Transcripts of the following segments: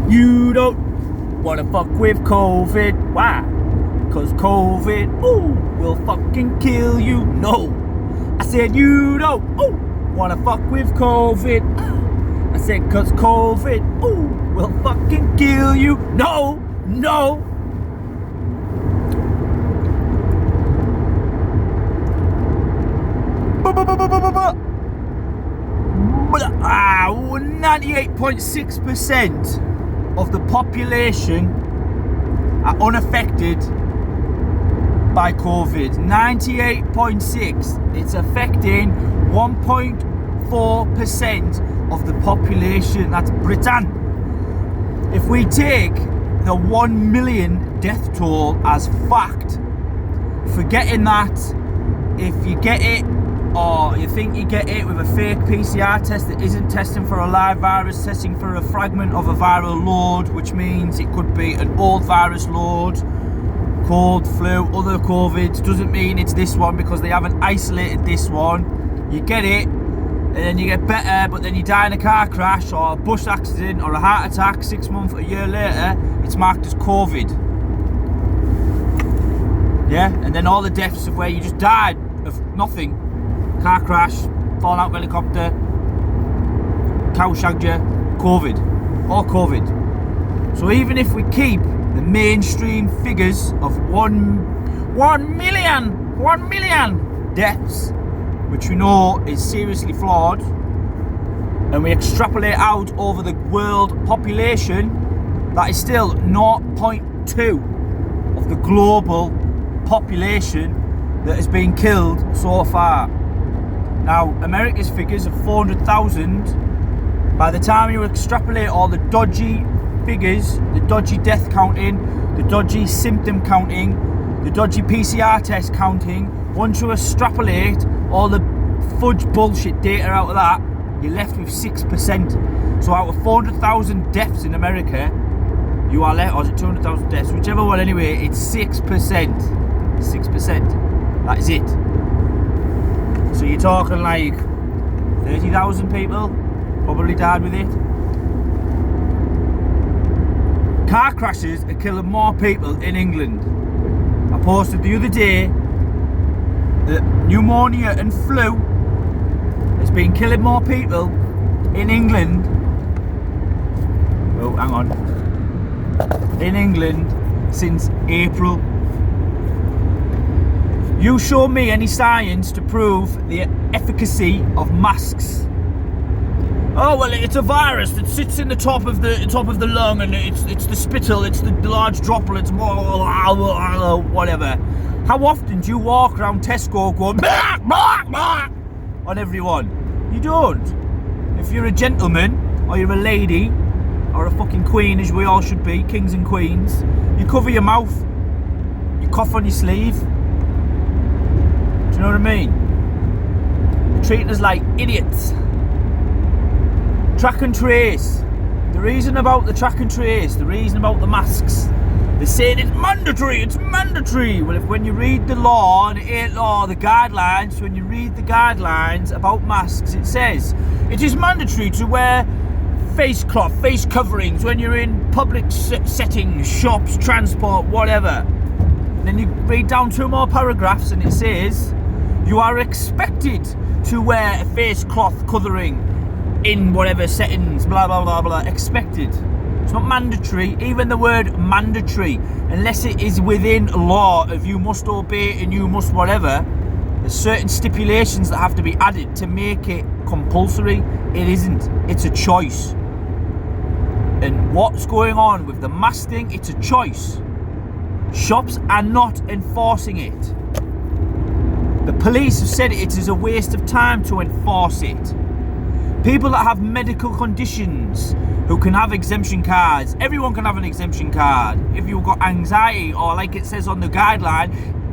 You don't wanna fuck with COVID. Why? Cause COVID, will fucking kill you. No. I said you don't, wanna fuck with COVID. I said cause COVID, will fucking kill you. No. Ah, 98.6% of the population are unaffected by COVID. 98.6. It's affecting 1.4% of the population. That's Britain. If we take the 1 million death toll as fact, forgetting that if you get it or you think you get it with a fake PCR test that isn't testing for a live virus, testing for a fragment of a viral load, which means it could be an old virus load, cold, flu, other COVIDs, doesn't mean it's this one because they haven't isolated this one. You get it and then you get better, but then you die in a car crash or a bus accident or a heart attack 6 months, a year later, it's marked as COVID. Yeah, and then all the deaths of where you just died of nothing. Car crash, fall out of helicopter, cow shagged you, COVID, all COVID. So even if we keep the mainstream figures of 1 million deaths, which we know is seriously flawed, and we extrapolate out over the world population, that is still 0.2 of the global population that has been killed so far. Now, America's figures of 400,000, by the time you extrapolate all the dodgy figures, the dodgy death counting, the dodgy symptom counting, the dodgy PCR test counting, once you extrapolate all the fudge bullshit data out of that, you're left with 6%. So out of 400,000 deaths in America, you are left, or is it 200,000 deaths? Whichever one anyway, it's 6%. 6%. That is it. So you're talking like 30,000 people probably died with it. Car crashes are killing more people in England. I posted the other day that pneumonia and flu has been killing more people in England. Oh, hang on. In England since April. You show me any science to prove the efficacy of masks. Oh well, it's a virus that sits in the top of the lung, and it's the spittle, it's the large droplets, whatever. How often do you walk around Tesco going on everyone? You don't. If you're a gentleman or you're a lady or a fucking queen, as we all should be, kings and queens, you cover your mouth, you cough on your sleeve. Do you know what I mean? You're treating us like idiots. Track and trace. The reason about the track and trace, the reason about the masks, they're saying it's mandatory. Well, if when you read the law, and it ain't law, the guidelines, when you read the guidelines about masks, it says it is mandatory to wear face cloth, face coverings when you're in public settings, shops, transport, whatever. Then you read down 2 more paragraphs and it says you are expected to wear a face cloth covering in whatever settings, blah blah blah blah. Expected. It's not mandatory. Even the word mandatory, unless it is within law of you must obey and you must whatever, there's certain stipulations that have to be added to make it compulsory. It isn't. It's a choice. And what's going on with the mask thing? It's a choice. Shops are not enforcing it. The police have said it is a waste of time to enforce it. People that have medical conditions who can have exemption cards, everyone can have an exemption card. If you've got anxiety, or like it says on the guideline,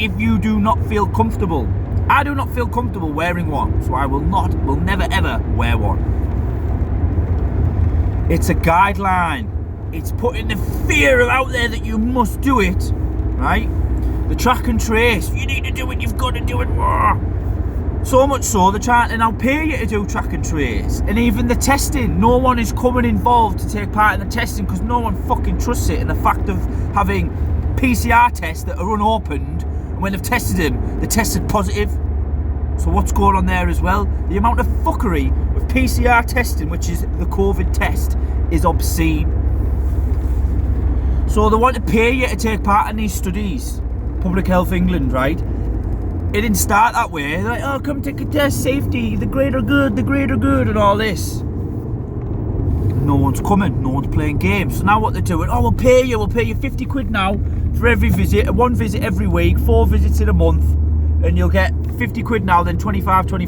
if you do not feel comfortable. I do not feel comfortable wearing one, so I will never ever wear one. It's a guideline. It's putting the fear out there that you must do it, right? The track and trace, you need to do it, you've got to do it. So much so, they're trying to now pay you to do track and trace. And even the testing, no one is coming involved to take part in the testing because no one fucking trusts it. And the fact of having PCR tests that are unopened, and when they've tested them, they tested positive. So what's going on there as well? The amount of fuckery with PCR testing, which is the COVID test, is obscene. So they want to pay you to take part in these studies. Public Health England, right? It didn't start that way. They're like, oh, come take a test, safety, the greater good, and all this. No one's coming, no one's playing games. So now what they're doing, we'll pay you 50 quid now for every visit, one visit every week, 4 visits in a month, and you'll get 50 quid now, then 25, so you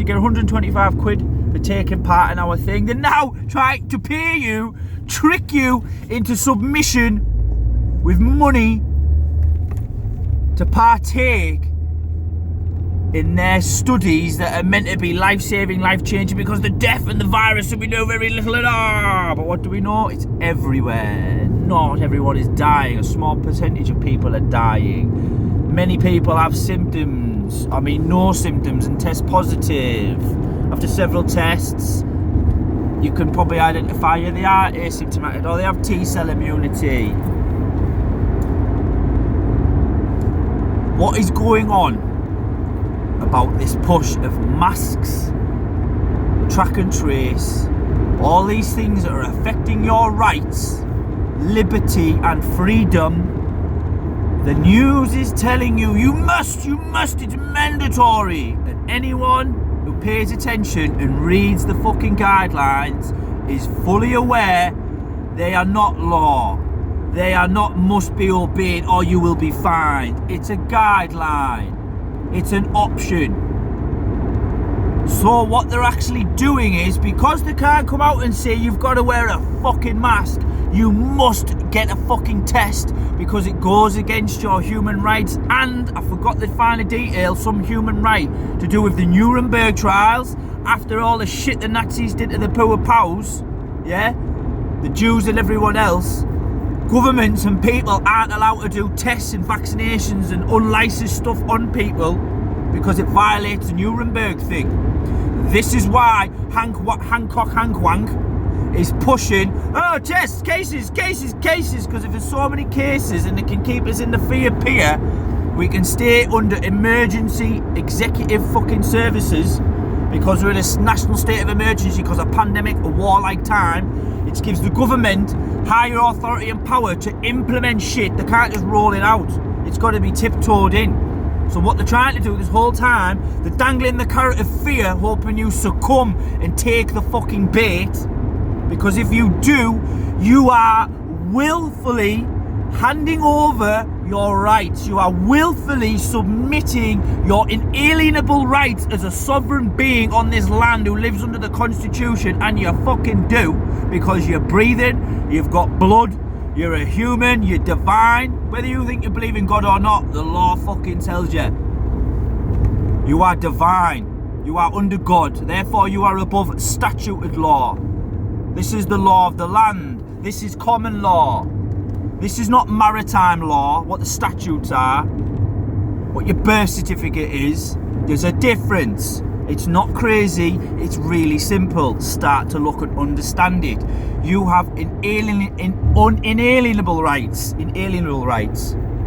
get 125 quid for taking part in our thing. They're now trying to pay you, trick you into submission with money to partake in their studies that are meant to be life-saving, life-changing, because the death and the virus that we know very little at. But what do we know? It's everywhere. Not everyone is dying. A small percentage of people are dying. Many people have symptoms. No symptoms and test positive. After several tests, you can probably identify if they are asymptomatic or they have T-cell immunity. What is going on about this push of masks, track and trace, all these things that are affecting your rights, liberty and freedom? The news is telling you, you must, it's mandatory. And anyone who pays attention and reads the fucking guidelines is fully aware they are not law. They are not must be obeyed or you will be fined. It's a guideline. It's an option. So what they're actually doing is, because they can't come out and say you've got to wear a fucking mask, you must get a fucking test because it goes against your human rights. And I forgot the finer detail, some human right to do with the Nuremberg trials, after all the shit the Nazis did to the poor POWs, yeah, the Jews and everyone else. Governments and people aren't allowed to do tests and vaccinations and unlicensed stuff on people because it violates the Nuremberg thing. This is why Hank Wank is pushing, tests, cases, because if there's so many cases and it can keep us in the fear pier, we can stay under emergency executive fucking services because we're in a national state of emergency because of pandemic or warlike time. It gives the government higher authority and power to implement shit. They can't just roll it out. It's got to be tiptoed in. So what they're trying to do this whole time, they're dangling the carrot of fear, hoping you succumb and take the fucking bait. Because if you do, you are willfully handing over your rights. You are willfully submitting your inalienable rights as a sovereign being on this land who lives under the Constitution, and you fucking do, because you're breathing, you've got blood, you're a human, you're divine. Whether you think you believe in God or not, the law fucking tells you. You are divine. You are under God. Therefore, you are above statuted law. This is the law of the land. This is common law. This is not maritime law, what the statutes are, what your birth certificate is. There's a difference. It's not crazy, it's really simple. Start to look and understand it. You have inalienable rights,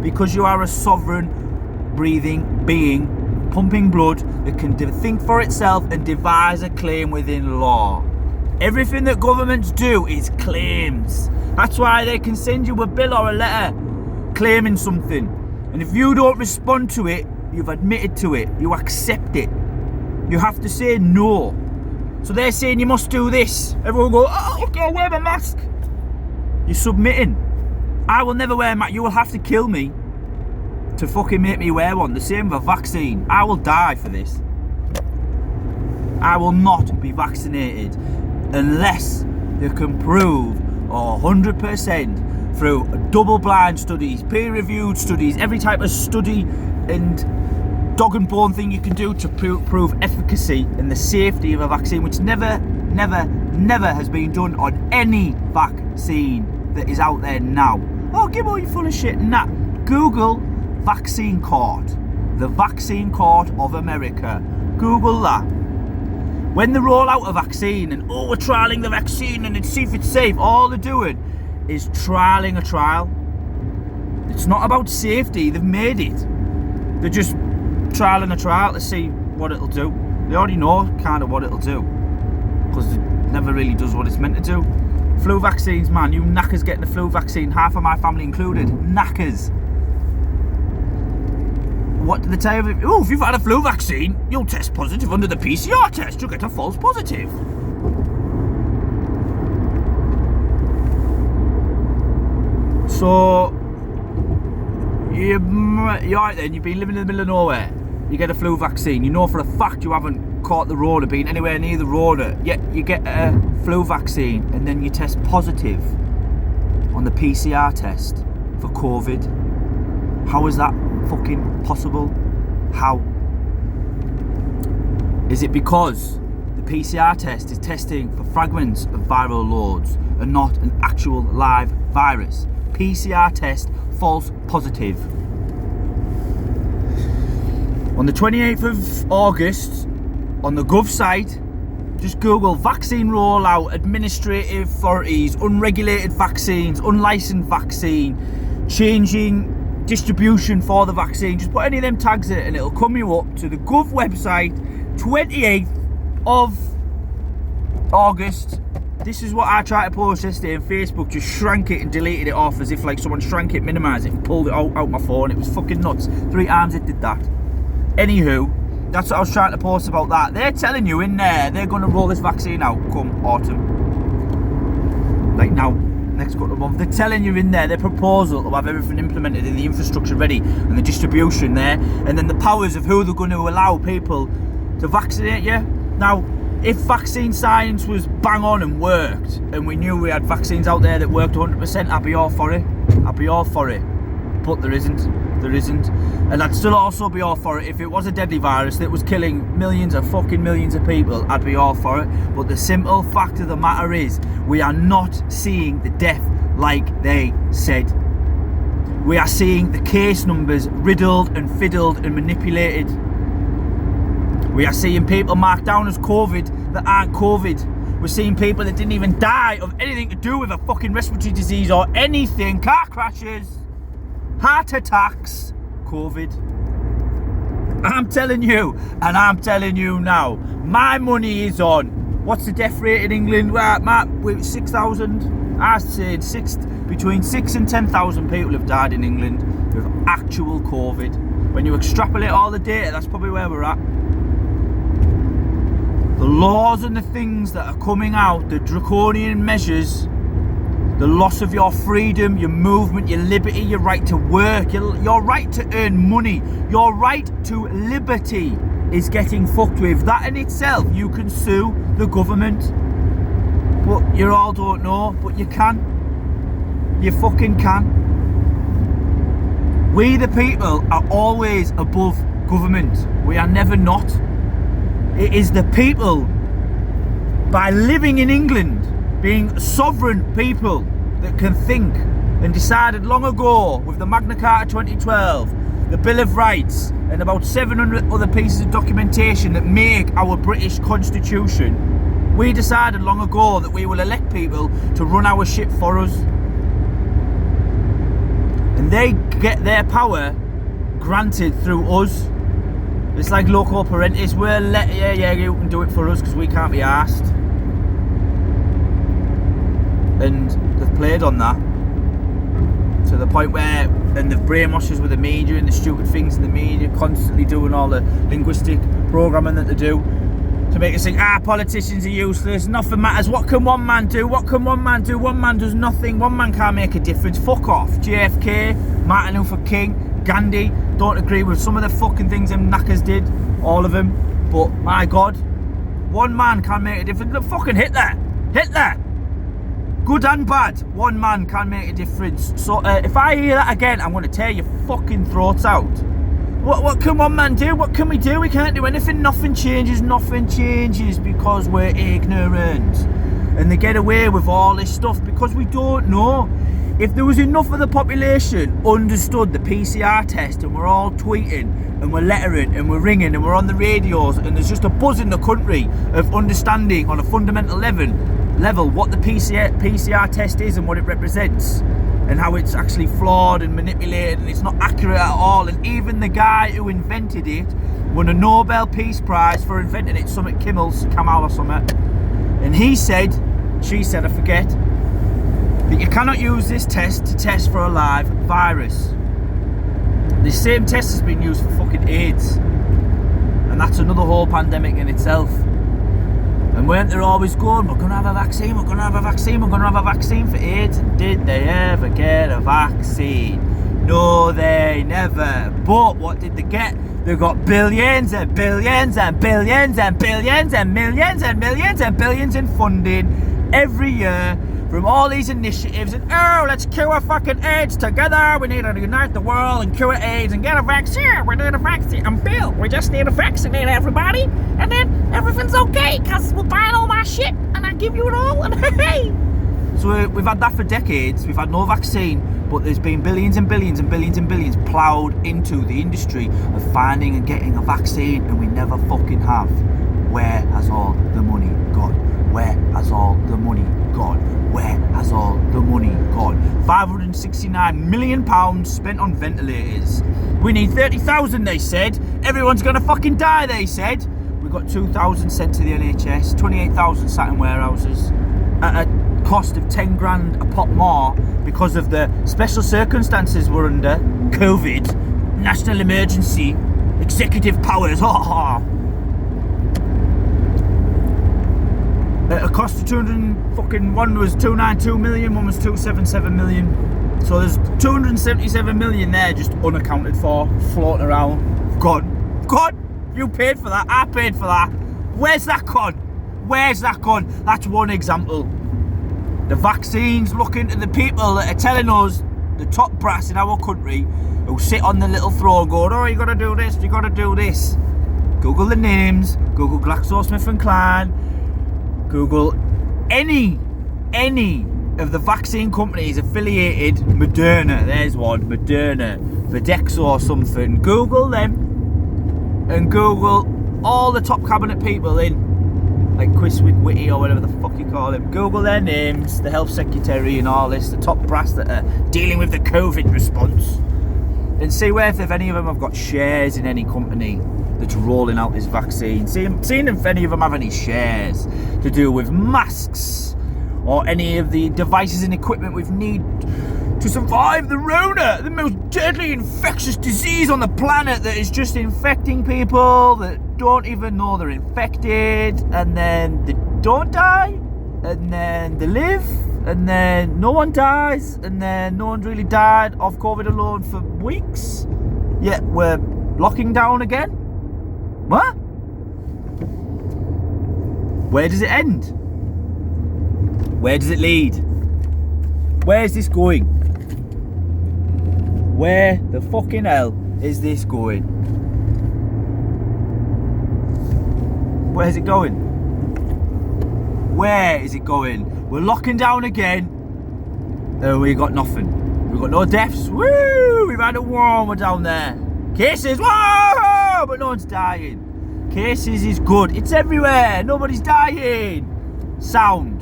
because you are a sovereign, breathing being, pumping blood that can think for itself and devise a claim within law. Everything that governments do is claims. That's why they can send you a bill or a letter claiming something. And if you don't respond to it, you've admitted to it. You accept it. You have to say no. So they're saying you must do this. Everyone will go, okay, I'll wear my mask. You're submitting. I will never wear a mask. You will have to kill me to fucking make me wear one. The same with a vaccine. I will die for this. I will not be vaccinated unless they can prove 100% through double-blind studies, peer-reviewed studies, every type of study and dog and bone thing you can do to prove efficacy and the safety of a vaccine, which never has been done on any vaccine that is out there now. Oh, Gibbo, you're full of shit. Nah, Google vaccine court. The Vaccine Court of America. Google that. When they roll out a vaccine and, oh, we're trialling the vaccine and see if it's safe, all they're doing is trialling a trial. It's not about safety, they've made it. They're just trialling a trial to see what it'll do. They already know kind of what it'll do, because it never really does what it's meant to do. Flu vaccines, man, you knackers getting the flu vaccine, half of my family included, knackers. What did they tell you? Oh, if you've had a flu vaccine, you'll test positive under the PCR test, you'll get a false positive. So, you're right then, you've been living in the middle of nowhere, you get a flu vaccine, you know for a fact you haven't caught the Rona, been anywhere near the Rona, yet you get a flu vaccine and then you test positive on the PCR test for COVID. How is that fucking possible? How? Is it because the PCR test is testing for fragments of viral loads and not an actual live virus? PCR test, false positive. On the 28th of August, on the Gov site, just Google vaccine rollout, administrative authorities, unregulated vaccines, unlicensed vaccine, changing distribution for the vaccine. Just put any of them tags in it and it'll come you up to the Gov website, 28th of August. This is what I tried to post yesterday, and Facebook just shrank it and deleted it off as if like someone shrank it, minimised it and pulled it out my phone. It was fucking nuts. 3 times it did that. Anywho, that's what I was trying to post about that. They're telling you in there they're going to roll this vaccine out come autumn. Like now, next couple of months. They're telling you in there their proposal to have everything implemented and the infrastructure ready and the distribution there, and then the powers of who they're going to allow people to vaccinate you. Now, if vaccine science was bang on and worked, and we knew we had vaccines out there that worked 100%, I'd be all for it. I'd be all for it. But there isn't. There isn't. And I'd still also be all for it if it was a deadly virus that was killing millions of people. I'd be all for it. But the simple fact of the matter is, we are not seeing the death like they said. We are seeing the case numbers riddled and fiddled and manipulated. We are seeing people marked down as COVID that aren't COVID. We're seeing people that didn't even die of anything to do with a fucking respiratory disease or anything. Car crashes, heart attacks, COVID. I'm telling you, and I'm telling you now, my money is on. What's the death rate in England? Well, Matt, 6,000. I said between 6 and 10,000 people have died in England with actual COVID. When you extrapolate all the data, that's probably where we're at. The laws and the things that are coming out, the draconian measures, the loss of your freedom, your movement, your liberty, your right to work, your right to earn money, your right to liberty is getting fucked with. That in itself, you can sue the government. But you all don't know, but you can. You fucking can. We the people are always above government. We are never not. It is the people, by living in England, being sovereign people that can think, and decided long ago with the Magna Carta 2012, the Bill of Rights, and about 700 other pieces of documentation that make our British Constitution. We decided long ago that we will elect people to run our shit for us. And they get their power granted through us. It's like local parentis. We're you can do it for us because we can't be arsed. And they've played on that to the point where, and they've brainwashed us with the media and the stupid things in the media, constantly doing all the linguistic programming that they do to make us think, politicians are useless, nothing matters. What can one man do? What can one man do? One man does nothing. One man can't make a difference. Fuck off. JFK, Martin Luther King, Gandhi. Don't agree with some of the fucking things them knackers did, all of them, but my God, one man can make a difference. Look, fucking Hitler, good and bad, one man can make a difference. So if I hear that again, I'm going to tear your fucking throats out. What can one man do? What can we do? We can't do anything. Nothing changes because we're ignorant. And they get away with all this stuff because we don't know. If there was enough of the population understood the PCR test and we're all tweeting and we're lettering and we're ringing and we're on the radios, and there's just a buzz in the country of understanding on a fundamental level what the PCR test is and what it represents, and how it's actually flawed and manipulated and it's not accurate at all. And even the guy who invented it won a Nobel Peace Prize for inventing it, Summit Kamal or something. And she said, I forget, that you cannot use this test to test for a live virus. This same test has been used for fucking AIDS, and that's another whole pandemic in itself. And weren't they always going, we're going to have a vaccine, we're going to have a vaccine, we're going to have a vaccine for AIDS? And did they ever get a vaccine? No, they never. But what did they get? They got billions and billions and billions and billions and millions and millions and billions in funding every year from all these initiatives. And let's cure fucking AIDS together. We need to unite the world and cure AIDS and get a vaccine. We need a vaccine. I'm Bill. We just need to vaccinate everybody, and then everything's okay because we're buying all my shit and I give you it all. And hey. So we've had that for decades. We've had no vaccine, but there's been billions and billions and billions and billions ploughed into the industry of finding and getting a vaccine, and we never fucking have. Where has all the money gone? Where has all the money gone? Where has all the money gone? £569 million spent on ventilators. We need 30,000, they said. Everyone's gonna fucking die, they said. We got 2,000 sent to the NHS, 28,000 sat in warehouses at a cost of 10 grand a pop more because of the special circumstances we're under. COVID, national emergency, executive powers. At a cost of 200 fucking, one was 292 million, one was 277 million. So there's 277 million there just unaccounted for, floating around. Gone. You paid for that, I paid for that. Where's that gone? Where's that gone? That's one example. The vaccines look into the people that are telling us, the top brass in our country, who sit on the little throne going, oh, you gotta do this, you gotta do this. Google the names, Google GlaxoSmithKline, Google any of the vaccine companies affiliated, Moderna, there's one, Moderna, Videxo or something. Google them and Google all the top cabinet people in, like Quiswick Whitty or whatever the fuck you call him. Google their names, the health secretary and all this, the top brass that are dealing with the COVID response, and see if any of them have got shares in any company that's rolling out this vaccine. Seeing if any of them have any shares to do with masks or any of the devices and equipment we need to survive the Rona, the most deadly infectious disease on the planet that is just infecting people that don't even know they're infected, and then they don't die, and then they live, and then no one dies, and then no one's really died of COVID alone for weeks, yet we're locking down again. What? Where does it end? Where does it lead? Where's this going? Where the fucking hell is this going? Where's it going? Where is it going? We're locking down again, and we got nothing. We've got no deaths. Woo! We've had a war, we're down there. Cases, whoa! But no one's dying. Cases is good. It's everywhere. Nobody's dying. Sound.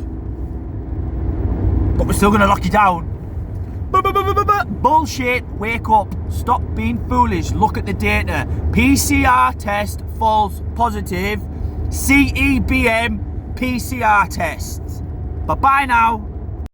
But we're still gonna lock you down. Bullshit. Wake up. Stop being foolish. Look at the data. PCR test false positive. CEBM PCR tests. Bye bye now.